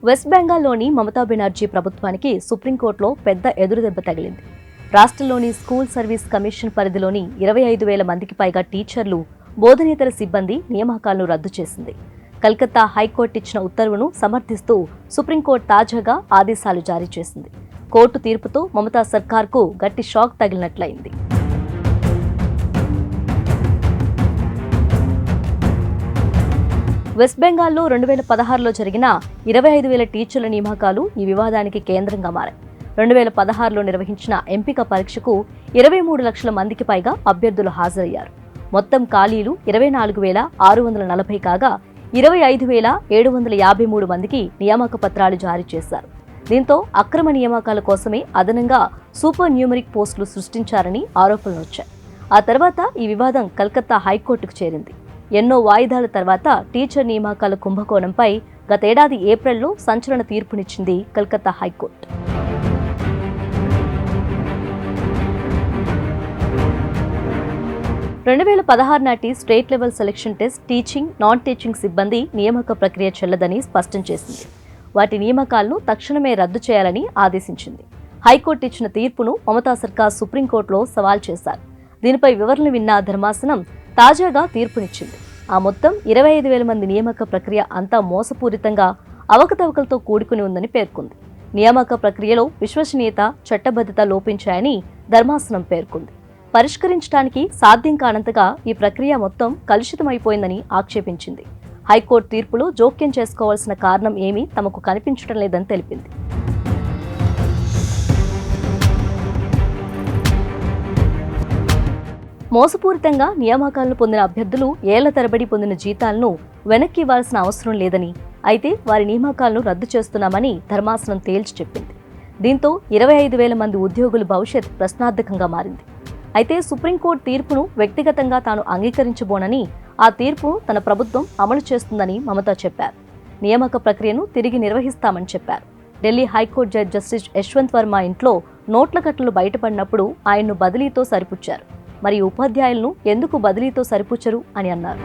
West బెంగాల్లోని మమతా బెనర్జీ ప్రభుత్వానికి సుప్రీంకోర్టులో పెద్ద ఎదురుదెబ్బ తగిలింది. రాష్ట్రంలోని స్కూల్ సర్వీస్ కమిషన్ పరిధిలోని 25,000 మందికి పైగా టీచర్లు, బోధనేతర సిబ్బంది నియామకాలను రద్దు చేసింది. కలకత్తా హైకోర్టు ఇచ్చిన ఉత్తర్వును సమర్థిస్తూ సుప్రీంకోర్టు తాజాగా ఆదేశాలు జారీ చేసింది. కోర్టు తీర్పుతో మమతా సర్కార్కు గట్టి షాక్ తగిలినట్లయింది. వెస్ట్ బెంగాల్లో 2016లో జరిగిన 25,000 టీచర్ల నియామకాలు ఈ వివాదానికి కేంద్రంగా మారాయి. 2016లో నిర్వహించిన ఎంపిక పరీక్షకు 23 లక్షల మందికి పైగా అభ్యర్థులు హాజరయ్యారు. మొత్తం ఖాళీలు 24,640 కాగా 25,753 మందికి నియామక పత్రాలు జారీ చేశారు. దీంతో అక్రమ నియామకాల కోసమే అదనంగా సూపర్ న్యూమరిక్ పోస్టులు సృష్టించారని ఆరోపణలు వచ్చాయి. ఆ తర్వాత ఈ వివాదం కలకత్తా హైకోర్టుకు చేరింది. ఎన్నో వాయిదాల తర్వాత టీచర్ నియామకాల కుంభకోణంపై గతేడాది ఏప్రిల్లో సంచలన తీర్పునిచ్చింది కలకత్తా హైకోర్టు. నాటి state level selection test teaching, non teaching సిబ్బంది నియామక ప్రక్రియ చెల్లదని స్పష్టం చేసింది. వాటి నియామకాలను తక్షణమే రద్దు చేయాలని ఆదేశించింది. హైకోర్టు ఇచ్చిన తీర్పును మమతా సర్కార్ సుప్రీంకోర్టులో సవాల్ చేశారు. దీనిపై వివరణ విన్న ధర్మాసనం తాజాగా తీర్పునిచ్చింది. ఆ మొత్తం 25,000 మంది నియామక ప్రక్రియ అంతా మోసపూరితంగా, అవకతవకలతో కూడుకుని ఉందని పేర్కొంది. నియామక ప్రక్రియలో విశ్వసనీయత, చట్టబద్ధత లోపించాయని ధర్మాసనం పేర్కొంది. పరిష్కరించడానికి సాధ్యం కానంతగా ఈ ప్రక్రియ మొత్తం కలుషితమైపోయిందని ఆక్షేపించింది. హైకోర్టు తీర్పులో జోక్యం చేసుకోవాల్సిన కారణం ఏమీ తమకు కనిపించడం లేదని తెలిపింది. మోసపూరితంగా నియామకాలను పొందిన అభ్యర్థులు ఏళ్ల తరబడి పొందిన జీతాలను వెనక్కి ఇవ్వాల్సిన అవసరం లేదని, అయితే వారి నియామకాలను రద్దు చేస్తున్నామని ధర్మాసనం తేల్చి చెప్పింది. దీంతో 25,000 మంది ఉద్యోగుల భవిష్యత్ ప్రశ్నార్థకంగా మారింది. అయితే సుప్రీంకోర్టు తీర్పును వ్యక్తిగతంగా తాను అంగీకరించబోనని, ఆ తీర్పును తన ప్రభుత్వం అమలు చేస్తుందని మమతా చెప్పారు. నియామక ప్రక్రియను తిరిగి నిర్వహిస్తామని చెప్పారు. Delhi high court judge justice Yashwant Varma ఇంట్లో నోట్ల కట్టలు బయటపడినప్పుడు ఆయన్ను బదిలీతో సరిపుచ్చారు. మరి ఉపాధ్యాయులను ఎందుకు బదిలీతో సరిపుచ్చరు అని అన్నారు.